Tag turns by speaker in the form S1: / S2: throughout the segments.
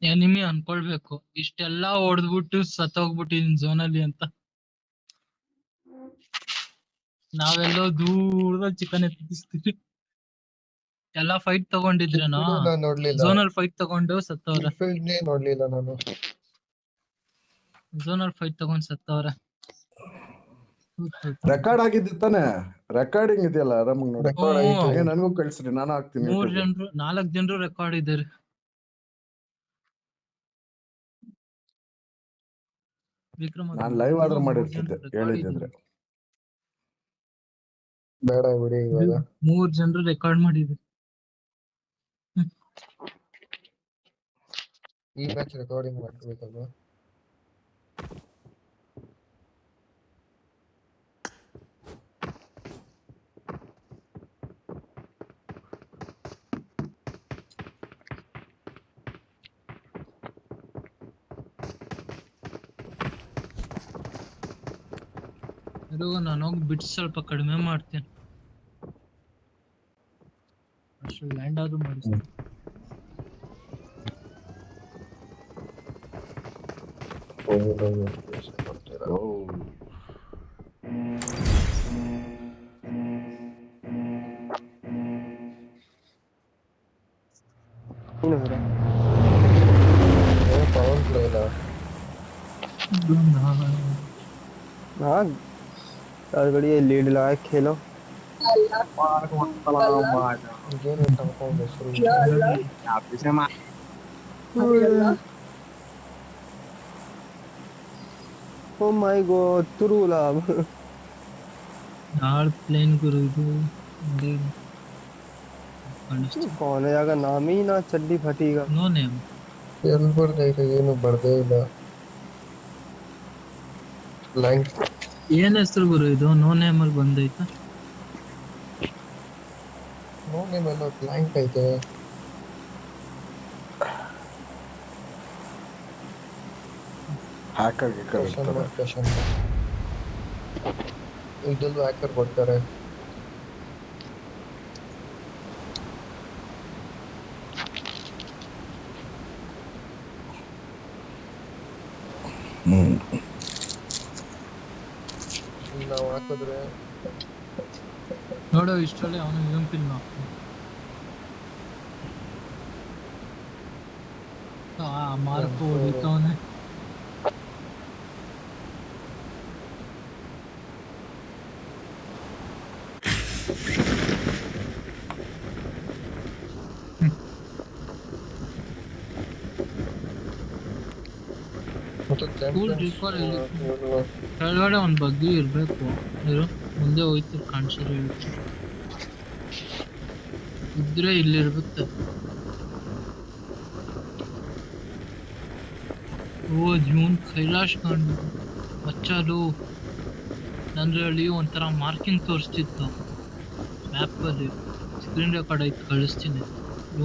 S1: Enemy ಅನ್ಕೊಳ್ಬೇಕು ಇಷ್ಟೆಲ್ಲಾ ಹೊಡೆದ್ಬಿಟ್ಟು ಸತ್ತೋಗ್ಬಿಟ್ಟಿದೀನಿ ಝೋನಲ್ಲಿ ಅಂತ. ನಾವೆಲ್ಲೋ ದೂರದಲ್ಲಿ ಚಿಕನ್ ಎತ್ತಿಸ್ತೀವಿ. ಎಲ್ಲ ಫೈಟ್ ತಗೊಂಡಿದ್ರೇನೋ
S2: ನಾನು ನೋಡ್ಲಿಲ್ಲ.
S1: ಝೋನಲ್ಲಿ ಫೈಟ್ ತಗೊಂಡು ಸತ್ತವ್ರೆ.
S2: ಫೀಲ್ಡ್ನೇ ನೋಡ್ಲಿಲ್ಲ ನಾನು.
S1: ಝೋನಲ್ಲಿ ಫೈಟ್ ತಗೊಂಡು ಸತ್ತವ್ರೆ.
S3: ರೆಕಾರ್ಡ್ ಆಗಿದ್ದು ತಾನೆ, ರೆಕಾರ್ಡಿಂಗ್ ಇದೆಯಲ್ಲ ಆರಾಮಾಗಿ ನೋಡಿ.
S2: ರೆಕಾರ್ಡ್ ಆಯ್ತು.
S3: ನನಗೂ ಕಳ್ಸ್ರಿ, ನಾನು ಹಾಕ್ತೀನಿ.
S1: 4 ಜನರು ರೆಕಾರ್ಡ್ ಇದ್ದಾರೆ. ವಿಕ್ರಮ್
S3: ನಾನು ಲೈವ್ ಆದ್ರೂ ಮಾಡಿರ್ತಿದ್ದೆ ಹೇಳಿದ್ರೆ.
S2: ಬೇಡ ಬಿಡಿ ಇವಾಗ.
S1: 3 ಜನರು ರೆಕಾರ್ಡ್ ಮಾಡಿದ್ರು.
S2: ಈ ಮ್ಯಾಚ್ ರೆಕಾರ್ಡಿಂಗ್ ಮಾಡ್ಬೇಕಲ್ವಾ?
S1: ನಾನು ಹೋಗಿ ಬಿಟ್ಸ್ ಸ್ವಲ್ಪ ಕಡಿಮೆ ಮಾಡ್ತೇನೆ. ಅಷ್ಟು ಲ್ಯಾಂಡ್ ಆದ್ರೂ ಮಾಡಿಸ್ತೀನಿ.
S2: ಪವನ್ ಪ್ಲೇ ಇಲ್ಲ.
S4: घड़ी लीड लगा खेलो। Oh my god, तुरुला
S1: यार प्लेन गुरु ಇದು
S4: कौन है जागा नाम ही ना चड्डी फटीगा।
S1: नो नेम
S2: ಎಲ್ಲಿ ಬರ್ದೈತೆ? ಏನು ಬರ್ದೇ ಇಲ್ಲ. ಲೈನ್
S1: ಏನ್ ಹೆಸರು ಗುರು ಇದು? ನೋ ನೇಮ್ ಅಲ್ಲಿ ಬಂದೈತಾ?
S2: ನೋ ನೇಮ್ ಎಲ್ಲ ಬ್ಲಾಂಕ್ ಐತೆ.
S3: ಹ್ಯಾಕರ್
S2: ಇದಲ್ಲೂ ಹ್ಯಾಕರ್ ಕೊಡ್ತಾರೆ. ನಾವು ಹಾಕಿದ್ರೆ
S1: ನೋಡೋ ಇಷ್ಟರಲ್ಲಿ ಅವನು ಇದೊಂದು ಫಿಲ್ಮ್ ಹಾಕ್ತಾನೆ. ಮಾರ್ಕ್ ಹೊಡಿತಾವನೆ. ಕೆಳಗಡೆ ಒಂದ್ ಬಗ್ಗಿ ಇರ್ಬೇಕು. ಇರು ಮುಂದೆ ಹೋಯ್ತು ಕಾಣಿಸಿದ್ರೆ ಇದ್ರೆ ಇಲ್ಲಿರ್ಬೇಕು. ಓ ಜೂನ್ ಕೈಲಾಶ್ ಕಾಂಡ್ ಬಚ್ಚಲು ನಂದ್ರಲ್ಲಿ ಒಂಥರ ಮಾರ್ಕಿಂಗ್ ತೋರಿಸ್ತಿತ್ತು ಮ್ಯಾಪ್ ಅಲ್ಲಿ. ಸ್ಕ್ರೀನ್ ರೆಕಾರ್ಡ್ ಆಯ್ತು, ಕಳಿಸ್ತೀನಿ.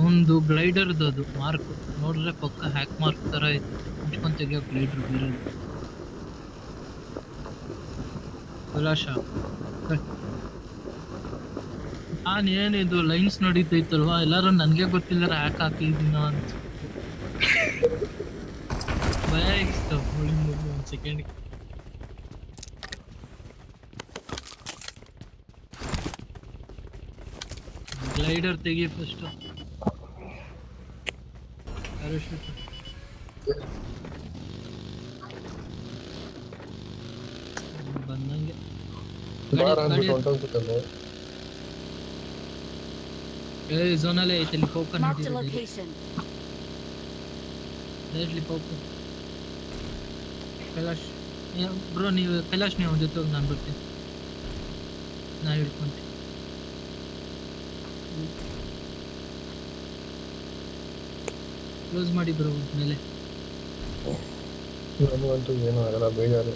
S1: ಒಂದು ಗ್ಲೈಡರ್ದು ಅದು ಮಾರ್ಕ್ ನೋಡಿದ್ರೆ ಪಕ್ಕ ಹ್ಯಾಕ್ ಮಾರ್ಕ್ ತರ ಇತ್ತು. ಮುಂಚ್ಕೊಂಡ್ ತೆಗಿಯೋ ಗ್ಲೈಡರ್ ಬೇರೆ. ಕೈಲಾಶ ನಾನ್ ಏನಿದು ಲೈನ್ಸ್ ನಡೀತೈತಲ್ವಾ, ಎಲ್ಲಾರು ನನ್ಗೆ ಗೊತ್ತಿಲ್ಲ ಹ್ಯಾಕ್ ಹಾಕಿದ್ದೀನ ಅಂತ ಭಯ ಇಷ್ಟ. ಒಂದ್ ಸೆಕೆಂಡ್ ಗ್ಲೈಡರ್ ತೆಗಿ ಫಸ್ಟ್. ಬಂದಂಗೆ ಝೋನಲ್ಲೇ ಐತೆ. ಇಲ್ಲಿ ಹೋಗ್ಕೊಂಡು ಕೈಲಾಶ್ ಬ್ರೋ, ನೀವು ಕೈಲಾಶ್ ನೀವು ಜೊತೆ ಹೋಗಿ ನಾನು ಬರ್ತೀನಿ. ನಾ ಹಿಡ್ಕೊಂತೀನಿ. ಕ್ಲೋಸ್ ಮಾಡಿ ಬ್ರೋ ಮೇಲೆ.
S2: ನನಗಂತೂ ಏನೂ ಆಗಲ್ಲ, ಬೇಜಾರು.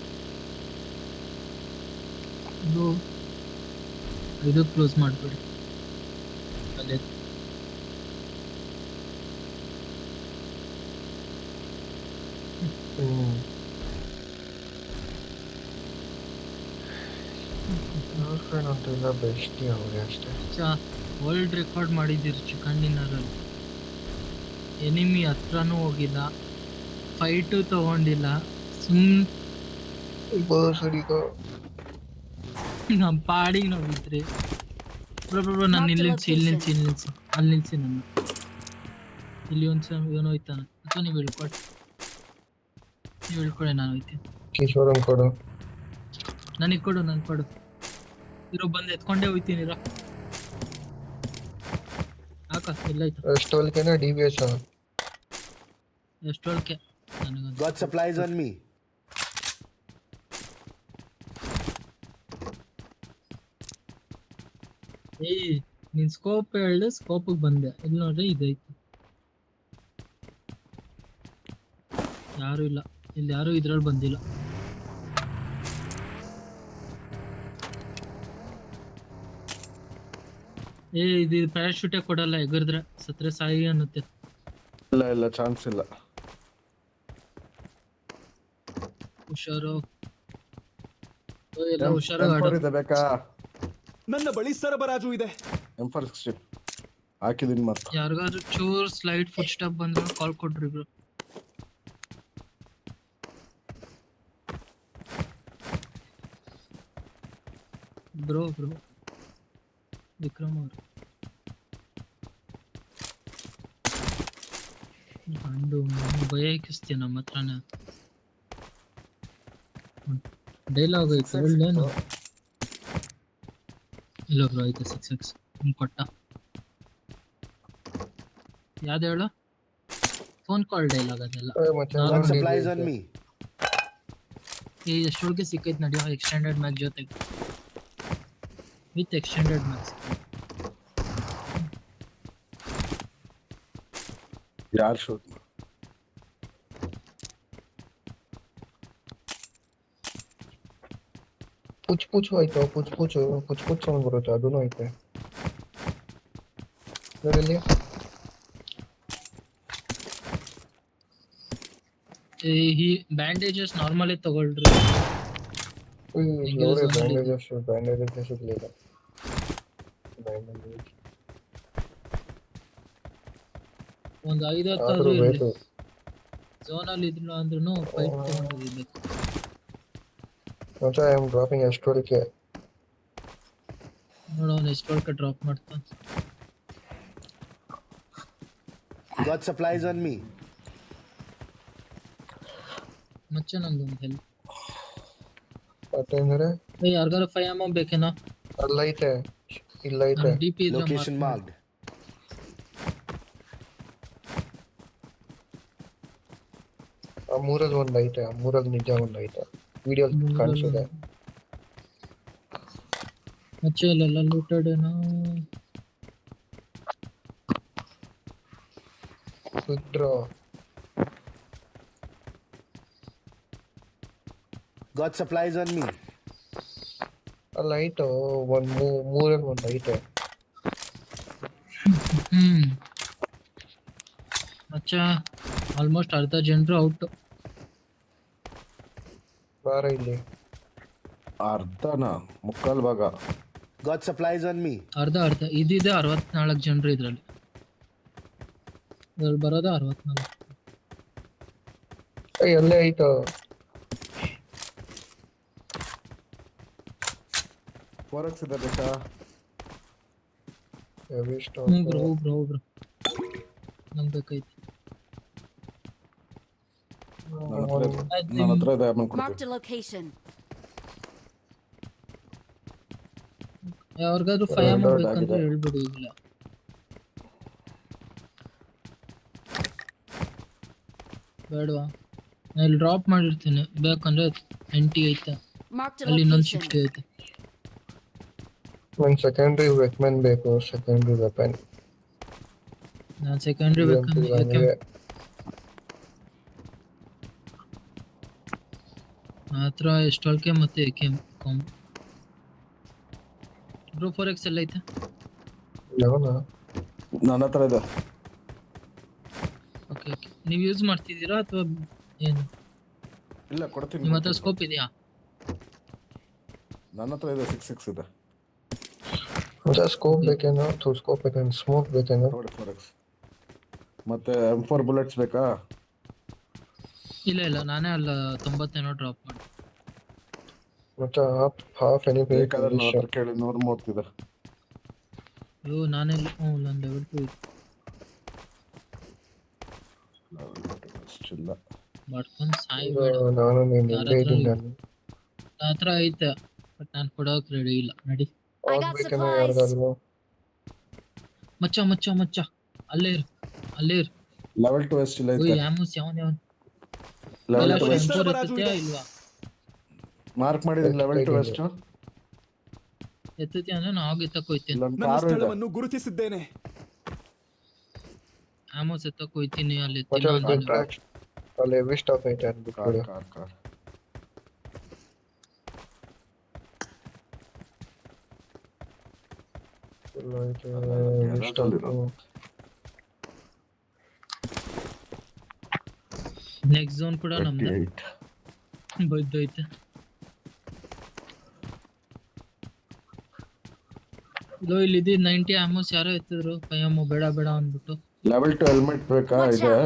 S1: ಇದು ಕ್ಲೋಸ್ ಮಾಡ್ಬಿಡಿ ಅಲ್ಲೇ.
S2: ಅಂತೂ ಇಲ್ಲ, ಬೆಸ್ಟಿ ಅವ್ರೆ ಅಷ್ಟೇ.
S1: ವರ್ಲ್ಡ್ ರೆಕಾರ್ಡ್ ಮಾಡಿದ್ದೀರಿ ಚಿಕನ್ ಡಿನ್ನರ್ ಅಲ್ಲಿ. ಎನಿಮಿ ಹತ್ರನೂ ಹೋಗಿಲ್ಲ, ಫೈಟು ತಗೊಂಡಿಲ್ಲ, ಸುಮ್
S2: ಬಸ್ ಹಿಡಿಕ
S1: ನಮ್ಮ ಪಾಡಿಗೆ ನಾವು ಇದ್ರಿ. ಬ್ರೋ ನಾನು ಇಲ್ಲಿ ನಿಲ್ಸಿ ಅಲ್ಲಿ ನಿಲ್ಸಿ ನನ್ನ. ಇಲ್ಲಿ ಒಂದು ಏನೋ ಹೋಯ್ತಾನೆ ಅಥವಾ ನೀವು ಹೇಳ್ಕೊಡಿ ನಾನು ಹೋಯ್ತೀನಿ.
S2: ಕಿಶೋರಂ ಕೊಡು.
S1: ನನಗೆ ಕೊಡು ಇರೋ ಬಂದು ಎತ್ಕೊಂಡೇ ಹೋಯ್ತೀನಿ ಇರೋ. ಹಾಕ ಎಲ್ಲಾಯ್ತು
S2: ಎಷ್ಟೊಲ್ಕೆನಾ DBS
S1: ಎಷ್ಟೊಳಕ್ಕೆ ನನಗೊಂದು
S5: Got supplies on me.
S1: ಏಯ್ ನೀನ್ ಸ್ಕೋಪ್ ಹೇಳ್ದೆ, ಸ್ಕೋಪಿಗೆ ಬಂದೆ. ಇಲ್ಲಿ ನೋಡ್ರಿ ಇದೈತಿ. ಯಾರು ಇಲ್ಲ ಇಲ್ಲಿ, ಯಾರು ಇದ್ರಲ್ಲಿ ಬಂದಿಲ್ಲ. ಇದು ಪ್ಯಾರಾಶೂಟೇ ಕೊಡಲ್ಲ, ಎಗರ್ದ್ರೆ ಸತ್ರೆ ಸಾಯಿ ಅನ್ನುತ್ತೆ.
S3: ಇಲ್ಲ ಚಾನ್ಸ್ ಇಲ್ಲ.
S1: ಹುಷಾರು ಎಲ್ಲ ಹುಷಾರಾಗಿ
S3: M4
S1: ಆಡು.
S3: ಇದೆ ಬೇಕಾ?
S5: ನನ್ನ ಬಳಿ ಸರಬರಾಜು ಇದೆ.
S3: M4 ಹಾಕಿದೀನಿ ಮತ್ತೆ.
S1: ಯಾರಿಗಾದ್ರೂ ಚೂರ್ ಸ್ಲೈಡ್ ಫುಟ್ ಸ್ಟೆಪ್ ಬಂದ್ರೆ ಕಾಲ್ ಕೊಡ್ರಿ ಬ್ರೋ. ವಿಕ್ರಮ್ ಅವರು ಗಂಡು ಭಯ ಹಾಕಿಸ್ತೀಯ ನಮ್ಮ ಹತ್ರನೇ. ಡೈಲಾಗ್ ಐತೆ ಒಳ್ಳೇನು ಇಲ್ಲ ಬ್ರೋ. ಐತೆ 6x ಕೊಟ್ಟ. ಯಾವ್ದು ಹೇಳು? ಫೋನ್ ಕಾಲ್ ಡೈಲಾಗ್ ಅದೆಲ್ಲ.
S5: Got supplies on me.
S1: ಎಷ್ಟೊಳಗೆ ಸಿಕ್ಕೈತೆ ನಡಿಯೋ ಎಕ್ಸ್ಟೆಂಡೆಡ್ ಮ್ಯಾಚ್ ಜೊತೆಗೆ, ವಿತ್ ಎಕ್ಸ್ಟೆಂಡೆಡ್ ಮ್ಯಾಚ್.
S3: ಯಾರು ಶೂಟ್?
S2: ಪುಚ್ ಆಯ್ತು. ಪುಚ್ ಸೌಂಡ್ ಬರುತ್ತೆ, ಅದೂ ಐತೆ ನೋಡಲ್ಲಿ.
S1: ಈ ಬ್ಯಾಂಡೇಜಸ್ ನಾರ್ಮಲಿ ತಗೊಳ್ರಿ.
S2: ಬ್ಯಾಂಡೇಜಸ್ ಸಿಗ್ಲಿಲ್ಲ.
S1: ಒಂದು 5-10 ಇರಲಿ. ಝೋನಲ್ಲಿ ಇದ್ರು ಅಂದ್ರೂ ಫೈಟ್ ತಗೊಂಡಿರ್ಬೇಕು.
S2: I am dropping S12K.
S1: ನೋಡು ಅವ್ನು ಎಷ್ಟೊಳಕ್ಕೆ ಡ್ರಾಪ್ ಮಾಡ್ತಾನೆ.
S5: Got supplies on me.
S1: ಮಚ್ಚ ನಂಗೊಂದು ಹೆಲ್ಪ್.
S2: ಅಟ್ಟಂದ್ರೆ
S1: ಯಾರಿಗಾರು 5 mm ಬೇಕೇನೋ?
S2: ಅಲ್ಲೈತೆ, ಇಲ್ಲೈತೆ.
S1: DP ಇದ್ರೆ
S5: Location marked.
S2: ಆ ಮೂರಲ್ಲಿ ಒಂದು ಐತೆ, ಆ ಮೂರಲ್ಲಿ ನಿಜ ಒಂದು ಐತೆ. ವಿಡಿಯೋ ಕಾಣಿಸಿದೆ.
S1: ಮಚ್ಚ ಇಲ್ಲೆಲ್ಲ ಲೂಟೆಡ್ ಏನೋ.
S2: Withdraw.
S5: Got supplies on me.
S2: ಅಲ್ಲ ಐತೆ ಒಂದು ಮೂರಲ್ಲಿ ಒಂದು ಐತೆ.
S1: ಮಚ್ಚ ಆಲ್ಮೋಸ್ಟ್ ಅರ್ಧ ಜನರು ಔಟ್.
S2: ಬಾರ ಇಲ್ಲಿ.
S3: ಅರ್ಧನಾ? ಮುಕ್ಕಾಲ್ ಭಾಗ.
S5: Got supplies on me.
S1: ಅರ್ಧ ಇದಿದೆ. 64 ಜನರು ಇದ್ರಲ್ಲಿ ಬರೋದ 64.
S2: ಅಲ್ಲೇ ಐತೆ.
S3: ಫೋರೆಕ್ಸ್ ಇದೆ ಬೇಕಾ?
S1: ಬ್ರೋ ನಂಗೆ ಬೇಕೈತಿ.
S3: ನನ್ನ ಹತ್ರ ಇದೆ, ಆಮೇಲೆ
S6: Marked
S3: ಕೊಡ್ತೀನಿ.
S6: a location.
S1: ಯಾರಿಗಾದ್ರೂ 5 mm ಬೇಕಂದ್ರೆ ಹೇಳ್ಬಿಡಿ ಈಗಲೇ. ಬೇಡವಾ? ನಾನು ಇಲ್ಲಿ ಡ್ರಾಪ್ ಮಾಡಿರ್ತೀನಿ, ಬೇಕಂದ್ರೆ 90 ಐತೆ,
S6: Marked a
S1: ಅಲ್ಲಿ ಇನ್ನೊಂದು
S6: location.
S1: 60 ಐತೆ.
S2: ಒಂದು ಸೆಕೆಂಡ್ರಿ ವೆಪನ್ ಬೇಕು. ಸೆಕೆಂಡ್ರಿ ವೆಪನ್
S1: ನಾನು ಸೆಕೆಂಡ್ರಿ ಬೇಕಂದ್ರೆ ಯಾಕೆ ಮಾತ್ರ ಎಷ್ಟೊಳಕ್ಕೆ ಮತ್ತೆ ಏಕೆ ಬ್ರೋ 4x ಎಲ್ಲ ಐತೆ.
S3: ನನ್ನ ಹತ್ರ ಇದೆ.
S1: ಓಕೆ ನೀವು ಯೂಸ್ ಮಾಡ್ತಿದ್ದೀರಾ ಅಥವಾ ಏನು?
S3: ಇಲ್ಲ ಕೊಡ್ತೀನಿ.
S1: ನಿಮ್ಮ ಹತ್ರ ಸ್ಕೋಪ್ ಇದೆಯಾ?
S3: ನನ್ನ ಹತ್ರ ಇದೆ, 6x ಇದೆ.
S2: ಸ್ಕೋಪ್ ಬೇಕೇನೋ? ಸ್ಕೋಪ್ ಬೇಕೇನೋ? ಸ್ಮೋಕ್ ಬೇಕೇನೋ?
S3: ನೋಡಿ ಫೋರೆಕ್ಸ್. ಮತ್ತೆ M4 ಬುಲೆಟ್ಸ್ ಬೇಕಾ?
S1: ಇಲ್ಲ ಇಲ್ಲ, ನಾನೇ ಅಲ್ಲ 90 ಡ್ರಾಪ್ ಮಾಡಿ.
S2: ಮತ್ತೆ ಹಾಫ್ ಎನಿಮಿ
S3: ಬೇಕಾದ್ರೆ ನನ್ನ ಹತ್ರ ಕೇಳಿ 130 ಇದೆ.
S1: ಅಯ್ಯೋ ನಾನೆಲ್ಲ ನನ್ನ ಲೆವೆಲ್ 2 ಇತ್ತು.
S3: ಅಷ್ಟಿಲ್ಲ.
S1: ಮಾಡ್ಕೊಂಡು ಸಾಯ್ಬೇಡ.
S2: ನಾನು ನೀನು
S1: ಯಾರ
S2: ಇಲ್ಲೇ
S1: ಹತ್ರ
S2: ಇದ್ದೀನಿ
S1: ನನ್ನ ಹತ್ರ ಐತೆ, ಬಟ್ ನಾನು ಕೊಡೋಕೆ ರೆಡಿ ಇಲ್ಲ. ನಡಿ
S6: I got
S2: ಹೋಗ್ಬೇಕೇನೋ
S6: supplies.
S2: ಯಾರ್ದಾದ್ರು.
S1: ಮಚ್ಚ ಮಚ್ಚ ಮಚ್ಚ, ಅಲ್ಲೇ ಇರು ಅಲ್ಲೇ ಇರು.
S3: ಲೆವೆಲ್ 2 ಎಷ್ಟಿಲ್ಲ
S1: ಓಯ್
S3: ಐತೆ?
S1: ಯಾಮೂಸ್ ಯಾವನ್
S3: ಲೆವೆಲ್
S1: ಕೈಲಾಶ್
S3: 2
S1: M4 ಎತ್ತುತ್ತೀಯಾ ಇಲ್ವಾ?
S3: ಮಾರ್ಕ್ ಮಾಡಿದ್ದೀನಿ. ಲೆವೆಲ್ 2 ಎಷ್ಟು?
S1: ಎತ್ತುತ್ತೀಯ ಅಂದ್ರೆ ನಾವು ಎತ್ತಕ್ಕೆ ಹೋಯ್ತೀನಿ.
S3: ಇಲ್ಲೊಂದು
S7: ನನ್ನ
S3: ಕಾರು ಇದೆ.
S7: ಸ್ಥಳವನ್ನು ಗುರುತಿಸಿದ್ದೇನೆ.
S1: ಆಮೋಸ್ ಎತ್ತಕ್ಕೆ ಹೋಯ್ತೀನಿ. ಅಲ್ಲಿ
S2: ಮತ್ತೆ ಅಲ್ಲಿ ಟ್ರ್ಯಾಕ್ ಅಲ್ಲಿ ಹೆವಿ ಸ್ಟಾಕ್ ಐತೆ ಅನ್ಬಿಟ್ಟು
S3: ಕಾರ್
S2: ಫುಲ್ ಐತೆ ಹೆವಿ ಸ್ಟಾಕ್.
S1: ನೆಕ್ಸ್ಟ್ ಝೋನ್ ಕೂಡ ನಮ್ದು
S3: 38.
S1: ಬೈದೈತೆ. ಲೋ ಇಲ್ಲಿದ್ದು 90 ಆಮೋಸ್ ಯಾರೋ ಎತ್ತಿದ್ರು. ಪಯ್ಯಮ್ಮ ಬೇಡ ಬೇಡ ಅಂದ್ಬಿಟ್ಟು.
S3: ಲೆವೆಲ್ 2 ಹೆಲ್ಮೆಟ್ ಬೇಕಾ?
S6: Watch
S3: ಇದೆ.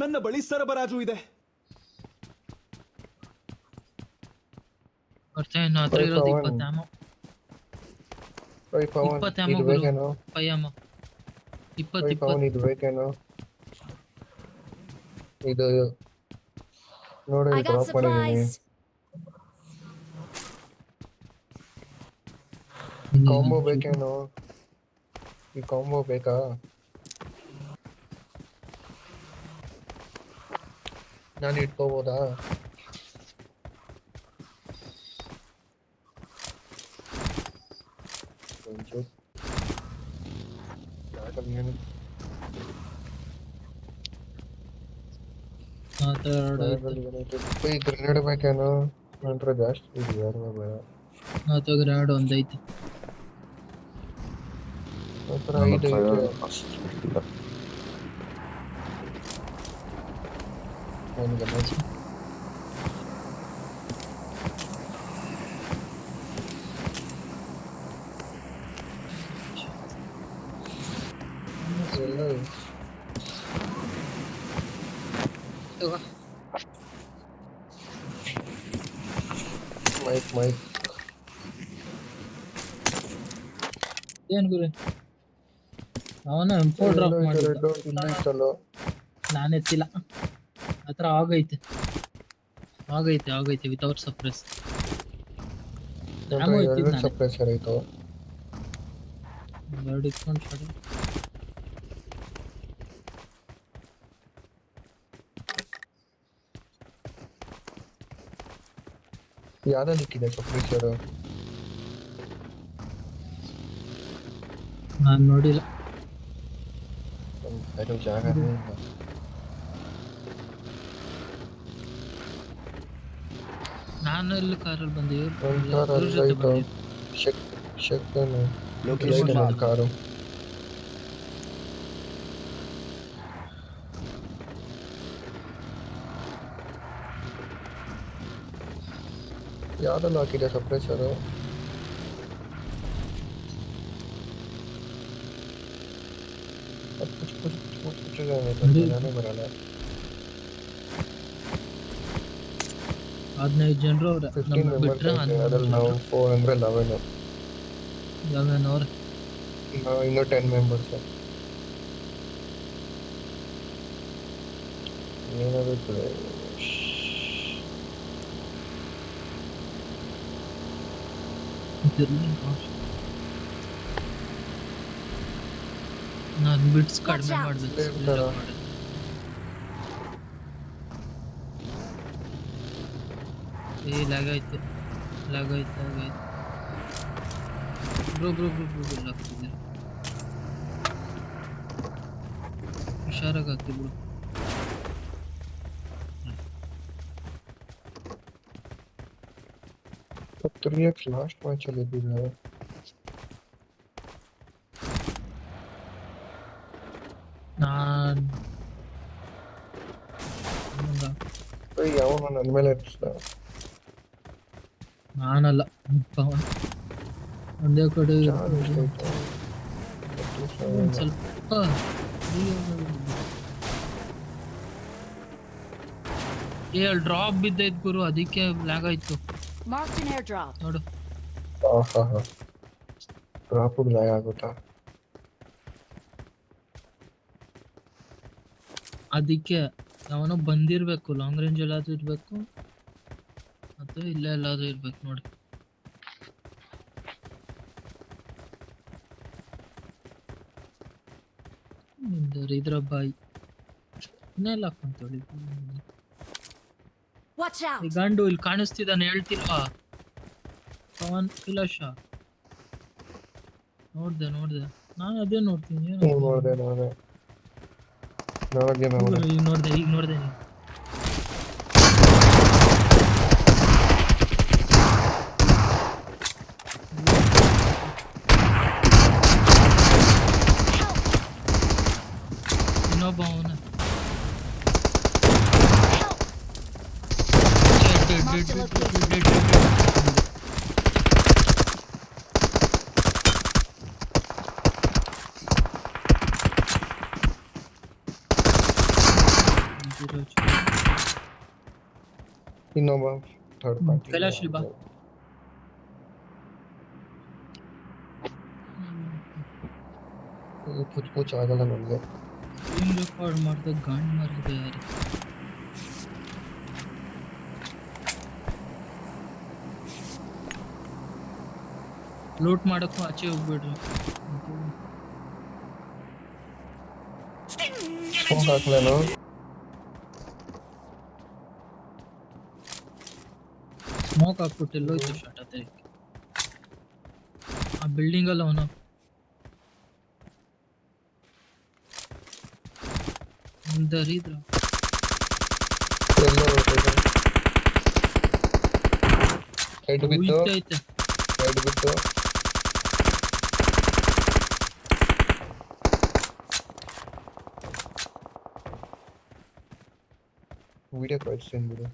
S7: ನನ್ನ ಬಳಿ ಸರಬರಾಜು ಇದೆ.
S1: ಬರ್ತೀನಿ. ನನ್ನ ಹತ್ರ ಇರೋದು 20 ಆಮೋ.
S2: ಓಯ್ ಪವನ್
S1: 20 ಆಮೋ
S2: ಇದು
S1: ಗುರು
S2: ಬೇಕೇನೋ?
S1: ಪಯ್ಯಮ್ಮ. 20
S2: ಓಯ್ ಪವನ್ ಇದು ಬೇಕೇನೋ? ಇದು ನೋಡಿ
S6: I got
S2: ಡ್ರಾಪ್ ಮಾಡಿದ್ದೀನಿ.
S6: supplies.
S2: ಕಾಂಬೋ ಬೇಕೇನೋ? ಈ ಕಾಂಬೋ ಬೇಕಾ? ನಾನು ಇಟ್ಕೋಬೋದಾ? ಒಂಚೂರು ಯಾಕಂದ್ರೆ ಈ ಗ್ರೆನೇಡ್ ಬೇಕೇನೋ? ನಂತರ ಜಾಸ್ತಿ ಇದೆಯಾ ಬೇಡ?
S1: ಗ್ರಾಡ್ ಒಂದೈತೆ.
S2: ನಂತರ 5 ಐತೆ.
S3: ಅಷ್ಟಿಲ್ಲ.
S2: ನನಗೆ ಅನಿಸ್ತು. ಎಲ್ಲ ಮೈಕ್
S1: ಏನ್ ಗುರು ಅವನ M4 ಡ್ರಾಪ್ ಮಾಡಿದ್ದ.
S2: ಇಲ್ಲ ಇತ್ತಲ್ಲೋ.
S1: ನಾನು ಎತ್ತಿಲ್ಲ. ಹತ್ರ ಆಗೈತೆ ವಿತೌಟ್ ಸಪ್ರೆಸ್. ನಾನು ಎತ್ತಿದ್ದು ನಾನೇ.
S2: ಸಪ್ರೆಸರ್ ಐತೋ?
S1: ಎರಡು ಇಟ್ಕೊಂಡು ಶಾಡಿ.
S2: ಯಾವ್ದಲ್ಲಿ ಇಕ್ಕಿದೆ ಸಪ್ರೆಸರ್?
S1: ನಾನು ನೋಡಿಲ್ಲ.
S2: ಅದು ಜಾಗನೇ ಇಲ್ಲ.
S1: ನಾನು ಎಲ್ಲಿ ಕಾರಲ್ಲಿ ಬಂದೆ?
S2: ಒಂದ್ ಕಾರ್ ಅಲ್ಲಿ ಐತೋ? ಶೆಕ್ಕನು
S5: Location
S2: ಐತೆ
S5: marked.
S2: ಕಾರು. ಯಾವ್ದಲ್ಲಿ ಹಾಕಿದೆ ಸಪ್ರೆಸರು? ನಾನೇ ಬರಲ್ಲ.
S1: 15 ಜನರು ಅವ್ರೆ.
S2: 15
S1: ಬಿಟ್ರೆ
S2: ಮೆಂಬರ್ಸ್ ಅದ್ರಲ್ಲಿ ನಾವು 4 ಅಂದ್ರೆ 11.
S1: 11 ಅವ್ರೆ.
S2: ನಾವು ಇನ್ನೂ 10 ಮೆಂಬರ್ಸ್. ಏನಾಗುತ್ತೆ?
S1: ನಾನು ಬಿಟ್ಸ್ ಕಡಿಮೆ
S6: Watch out.
S1: ಮಾಡ್ಬೇಕು.
S2: ಇರ್ತಾರ?
S1: ಲಾಗ್ ಆಯ್ತು. ಬ್ರೋ ಆಗ್ತಿದೆ. ಹುಷಾರಾಗಿ ಆಗ್ತಿ ಬ್ರೋ.
S2: 3x ಲಾಸ್ಟ್ ಮ್ಯಾಚ್ ಅಲ್ಲಿ ಇದ್ದಿಲ್ಲ. ಅವನು ನನ್ನ ಮೇಲೆ
S1: ನಾನಲ್ಲ, ಪವನ್ ಒಂದೇ ಕಡೆ. ಒಂದ್ ಸ್ವಲ್ಪ ಅಲ್ಲಿ ಡ್ರಾಪ್ ಬಿದ್ದೈತ್ ಗುರು, ಅದಕ್ಕೆ ಲ್ಯಾಗ್ ಆಯ್ತು
S6: Marked an airdrop.
S1: ನೋಡು.
S2: ಡ್ರಾಪ್ ಲ್ಯಾಗ್ ಆಗುತ್ತಾ?
S1: ಅದಕ್ಕೆ ಯಾವನೋ ಬಂದಿರ್ಬೇಕು, ಲಾಂಗ್ ರೇಂಜ್ ಎಲ್ಲಾದ್ರೂ ಇರ್ಬೇಕು ಅಥವಾ ಇಲ್ಲೇ ಎಲ್ಲಾದ್ರೂ ಇರ್ಬೇಕು ನೋಡಿ. ಇದ್ರ ಬಾಯಿ ಇನ್ನೆಲ್ಲ ಹಾಕೊಂತೇಳಿ
S6: Watch out!
S1: ಈ ಗಂಡು ಇಲ್ಲಿ ಕಾಣಿಸ್ತಿದ್ದಾನೆ, ಹೇಳ್ತಿಲ್ವಾ ಪವನ್ ಕೈಲಾಶ? ನೋಡ್ದೆ ನಾನು ಅದೇ ನೋಡ್ತೀನಿ.
S2: ನೋಡ್ದೆ
S1: ಈಗ ನೋಡ್ದೆ ಇನ್ನೊಬ್ಬ ಅವನ
S2: ಇನ್ನೊಬ್ಬ ಥರ್ಡ್ ಪಾರ್ಟಿ
S1: ಕೈಲಾಶ್ ಇಲ್ಲಿ ಬಾ.
S2: ಪುಚ್ ಆಗಲ್ಲ ನಮ್ಗೆ.
S1: ಸ್ಕ್ರೀನ್ ರೆಕಾರ್ಡ್ ಮಾಡ್ದೆ ಗಾಂಡ್ ಮಾರಿದೆ ಯಾರು. ಲೂಟ್ ಮಾಡಕ್ಕೂ ಆಚೆ ಹೋಗ್ಬಿಡ್ರಿ.
S2: ಸ್ಮೋಕ್ ಹಾಕ್ಲೇನು?
S1: ಸ್ಮೋಕ್ ಹಾಕ್ಬಿಟ್ಟು ಎಲ್ಲೋಯ್ತು ಶಾಟ್ ಅದೇ ಆ ಬಿಲ್ಡಿಂಗ್ ಅಲ್ಲ ಅವನು. ದರಿದ್ರ
S2: ಎಲ್ಲ ಹೆಡ್ ಬಿತ್ತು,
S1: ಐತೆ
S2: ಹೆಡ್ ಬಿತ್ತು. ವಿಡಿಯೋ ಕಳಿಸ್ತೀನಿ ಬಿಡು.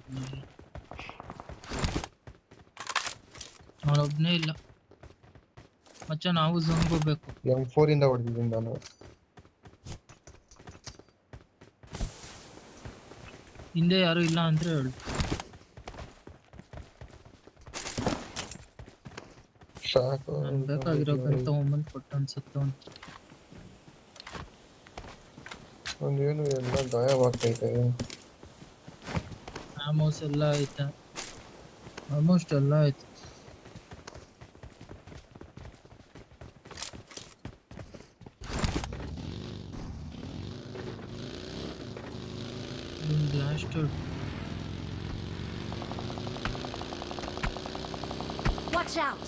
S1: ಅವನೊಬ್ನೇ ಇಲ್ಲ ಮಚ್ಚ, ನಾವು ಝೋನ್ಗೆ ಹೋಗ್ಬೇಕು.
S2: M4 ಇಂದ ಹೊಡೆದಿದ್ದೀನಿ ನಾನು.
S1: ಹಿಂದೆ ಯಾರು ಇಲ್ಲ ಅಂದ್ರೆ ಹೇಳು.
S2: ಸಾಕು.
S1: ನಾನು ಬೇಕಾಗಿರೋ ಗನ್ ತಗೊಂಬಂದು ಕೊಟ್ಟು ಅನ್ಸುತ್ತೆ ಅವನು.
S2: ಒಂದೇನು ಎಲ್ಲ ಗಾಯವಾಗ್ತೈತೆ.
S1: ಆಲ್ಮೋಸ್ಟ್ ಎಲ್ಲ ಐತೆ, ಆಲ್ಮೋಸ್ಟ್ ಎಲ್ಲ ಐತೆ. Blast
S6: Watch out!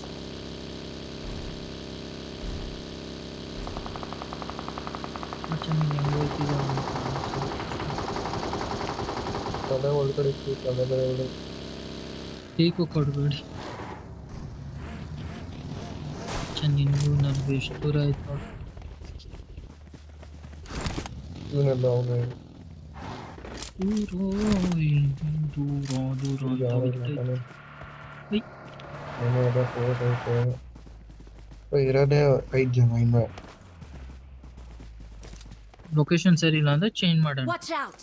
S1: ಮಚ್ಚ ನೀನು ಹೆಂಗೆ ಹೋಗ್ತಿದ್ದ
S2: ತಲೆ ಒಳಗಡೆ ಇತ್ತು, ತಲೆ ಬೇರೆ ಒಳಗಡೆ.
S1: ಟೀಕು ಕೊಡಬೇಡಿ ಮಚ್ಚ, ನಿನಗೂ ನನಗೂ ಎಷ್ಟು ದೂರ ಆಯ್ತು ನೋಡಿ.
S2: ಇವನೆಲ್ಲ ಅವನೇ
S1: ದೂರ
S2: ಇರೋದೇ 5 ಜನ. ಇನ್ನ
S1: ಲೊಕೇಶನ್ ಸರಿ ಇಲ್ಲ ಅಂದ್ರೆ ಚೇಂಜ್ ಮಾಡೋಣ.
S6: Watch out!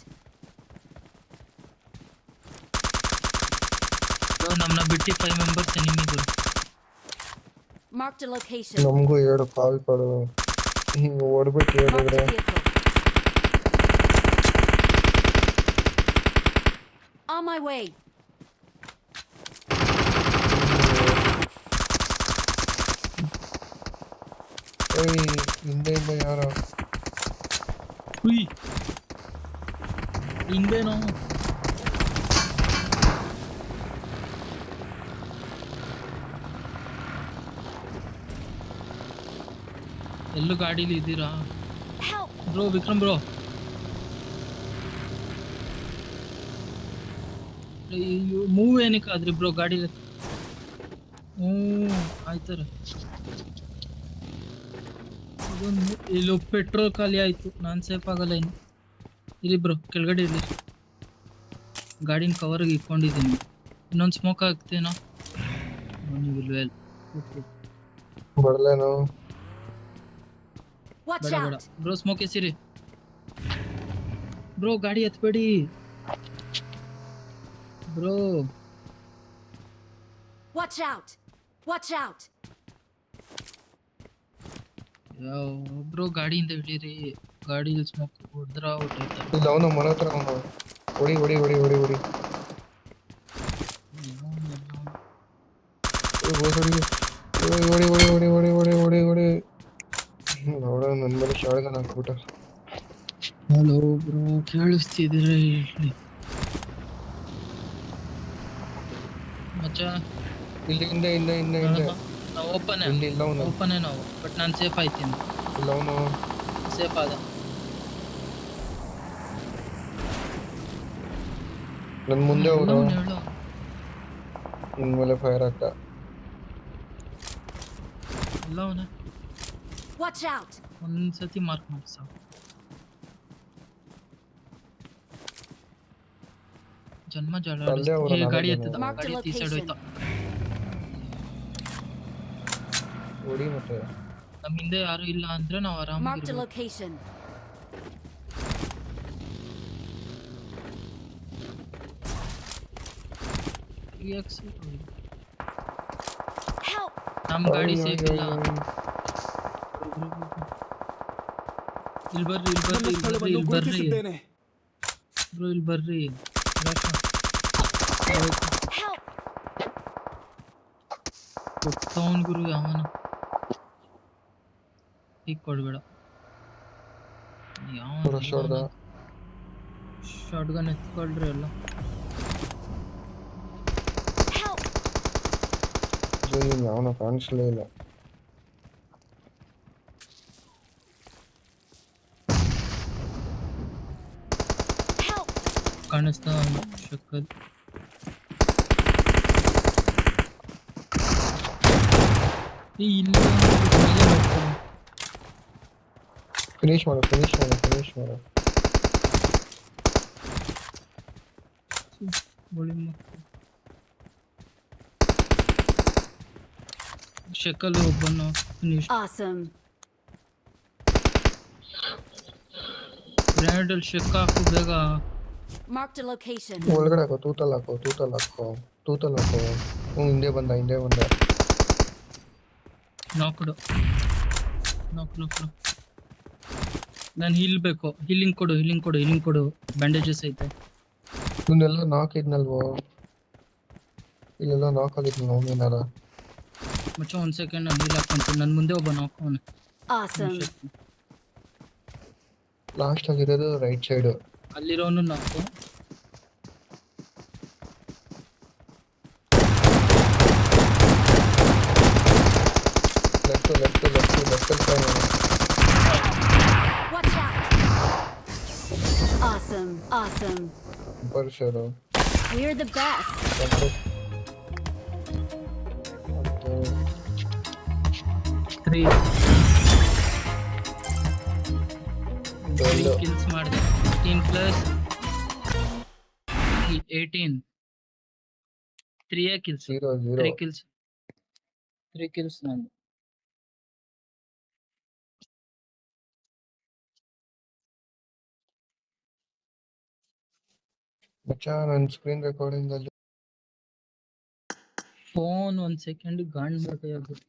S1: ನಮ್ಮನ್ನ ಬಿಟ್ಟು 5 ಮೆಂಬರ್ಸ್ ಎನಿಮಿಗಳು.
S6: Marked a location.
S2: ನಮಗೂ 2 ಕಾಲ್ ಕೊಡು. ಹಿಂಗೆ ಓಡ್ಬಿಟ್ಟು
S6: Marked
S2: ಹೇಳಿದ್ರೆ
S6: a vehicle. On my way.
S2: ಹಿಂದೆಯಿಂದ ಯಾರ
S1: ಹುಯ್ ಹಿಂದೇನೋ ಎಲ್ಲೂ ಗಾಡಿಲಿ ಇದ್ದೀರಾ
S6: Help!
S1: Bro? Vikram bro, move ಏನಕ್ಕೆ ಆದ್ರಿ ಬ್ರೋ ಗಾಡಿ? ಆಯ್ತಾರೆ. ಇಲ್ಲೂ ಪೆಟ್ರೋಲ್ ಖಾಲಿ ಆಯ್ತು, ನಾನು ಸೇಫ್ ಆಗಲ್ಲ ಇನ್ನು. ಇಲ್ಲಿ ಬ್ರೋ ಕೆಳಗಡೆ ಇರಲಿ, ಗಾಡಿನ ಕವರ್ಗೆ ಇಟ್ಕೊಂಡಿದ್ದೀನಿ. ಇನ್ನೊಂದು ಸ್ಮೋಕ್ ಆಗ್ತೇನೋ
S2: ಬರ್ಲೇನು?
S6: Watch
S1: ಬೇಡ ಬೇಡ
S6: out!
S1: ಬ್ರೋ ಸ್ಮೋಕ್ ಎಸಿರಿ ಬ್ರೋ ಗಾಡಿ ಎತ್ಬೇಡಿ bro
S6: Watch out! Watch out!
S1: Bro ಗಾಡಿಯಿಂದ ಇಳಿರಿ ಗಾಡಿಯಲ್ಲಿ ಸ್ಮೋಕ್ ಹೊಡೆದ್ರ ಹೊಟ್ಟೈತಾರೆ
S2: ಇಲ್ಲ ಅವನು ಮರ ಹತ್ರ ಅವನು ಹೊಡಿ ಹೊಡಿ ಹೊಡಿ ಹೊಡಿ ಹೊಡಿ ಹೊಡಿ ಹೊಡಿ ಹೊಡಿ ಹೊಡಿ ಹೊಡಿ ಹೊಡಿ ಹೊಡಿ ನೋಡ ನನ್ನ ಮೇಲೆ ಶಾಳ್ಗನ್ ಹಾಕ್ಬಿಟ್ಟ.
S1: ಹಲೋ ಬ್ರೋ ಕೇಳಿಸ್ತಿದ್ದೀರ ಹೇಳಿ ಮಚ್ಚ
S2: ಇಲ್ಲಿ ಹಿಂದೆ ಹಿಂದೆ ಹಿಂದೆ ಹಿಂದೆ
S1: ನಾವು ಓಪನ್
S2: ಇಲ್ಲಿ ಇಲ್ಲ ಅವನು
S1: ಓಪನ್ ನಾವು ಬಟ್ ನಾನು ಸೇಫ್ ಆಯ್ತೀನಿ
S2: ಇಲ್ಲ ಅವನು
S1: ಸೇಫ್ ಆದ
S2: ನನ್ ಮುಂದೆ ಅವನು
S1: ಅವ್ನು ಹೇಳು
S2: ನಿನ್ ಮೇಲೆ ಫೈರ್ ಹಾಕ್ತ.
S1: ಎಲ್ಲ ಅವನ
S6: Watch out!
S1: ಒಂದ್ಸತಿ ಮಾರ್ಕ್ ಮಾಡಿ ಸಾಕು ಜನ್ಮ ಜಳ
S2: ಅಲ್ಲೇ ಅವ್ರು
S1: ಗಾಡಿ
S2: ನಾಲ್ಕು
S1: ಎತ್ತದ
S2: ಜನ.
S1: ಗಾಡಿ ಎತ್ತಿ ಈ ಸೈಡ್ ಹೋಯ್ತಾ
S2: ಹೊಡಿ ಮತ್ತೆ
S1: ನಮ್ಮ ಹಿಂದೆ ಯಾರು ಇಲ್ಲ ಅಂದ್ರೆ ನಾವು
S6: Marked a
S1: ಆರಾಮಾಗಿ
S6: location. Help!
S1: ನಮ್ ಗಾಡಿ ಸೇಫ್ ಇಲ್ಲ ಇಲ್ಲಿ ಬರ್ರಿ
S7: ನನ್ನ ಸ್ಥಳವನ್ನು ಗುರುತಿಸಿದ್ದೇನೆ.
S1: ಬ್ರೋ ಇಲ್ಲಿ ಬರ್ರಿ
S6: Help!
S1: ಗೊತ್ತವನ್ ಗುರು ಯಾವನ ಈಗ ಕೊಡ್ಬೇಡ
S2: ರಶ್ ಹೊಡ್ದ.
S1: ಶಾರ್ಟ್ ಗನ್ ಎತ್ಕೊಳ್ರಿ ಎಲ್ಲ
S6: Help!
S2: ಅವನು ಕಾಣಿಸ್ಲೇ ಇಲ್ಲ.
S6: Help!
S1: ಕಾಣಿಸ್ತಾ ಶಕ್ಕಲ್ ಇಲ್ಲ
S2: ಫಿನಿಶ್ ಮಾಡು ಫಿನಿಶ್ ಮಾಡು ಫಿನಿಶ್ ಮಾಡು.
S1: ಶಕ್ಕಲ್ ಒಬ್ಬನು ಫಿನಿಶ್
S6: Awesome.
S1: ಗ್ರ್ಯಾಂಡ್ ಅಲ್ಲಿ ಶೆಕ್ ಹಾಕು ಬೇಗ
S6: Marked a location.
S2: ಒಳಗಡೆ ಹಾಕೋ ತೂತಲ್ ಹಾಕೋ ತೂತಲ್ ಹಾಕೋ ತೂತಲ್ ಹಾಕೋ. ಹಿಂದೆ ಬಂದ ಹಿಂದೆ ಬಂದ.
S1: ನಾಕ್ಡು ನಾಕ್ ನಾನು ಹೀಲ್ ಬೇಕು ಹೀಲಿಂಗ್ ಕೊಡು ಬ್ಯಾಂಡೇಜಸ್ ಐತೆ
S2: ಇವನ್ನೆಲ್ಲ ನಾಕ್ ಇದ್ನಲ್ವೋ ಇಲ್ಲೆಲ್ಲ ನಾಕ್ ಆಗಿದ್ನಲ್ಲ ಅವನೇನಾರ.
S1: ಮಚ್ಚ ಒಂದ್ ಸೆಕೆಂಡ್ ನಾನು ಹೀಲ್ ಹಾಕೊಂತೀನಿ ನನ್ನ ಮುಂದೆ ಒಬ್ಬ ನಾಕೋನು
S6: Awesome.
S2: ಲಾಸ್ಟ್ ಆಗಿರೋದು ರೈಟ್ ಸೈಡ್.
S1: ಅಲ್ಲಿರೋನು ನಾಕು
S2: left left left left try ಮಾಡು.
S6: Watch out! Awesome. Awesome.
S2: Super share.
S6: We're the best.
S1: Three
S2: ಒಂದು
S1: ಕಿಲ್ಸ್ ಮಾಡಿದೆ 15 ಪ್ಲಸ್ 18 3 ಕಿಲ್ಸ್
S2: 0
S1: 3
S2: 0
S1: ಕಿಲ್ಸ್ ನಾನು
S2: ಮಚ್ಚಾ ನನ್ನ ಸ್ಕ್ರೀನ್ ರೆಕಾರ್ಡಿಂಗ್ ಅಲ್ಲಿ
S1: ಫೋನ್ ಒಂದ್ ಸೆಕೆಂಡ್ ಗಾಂಡ್ ಬೇಕಾಗುತ್ತೆ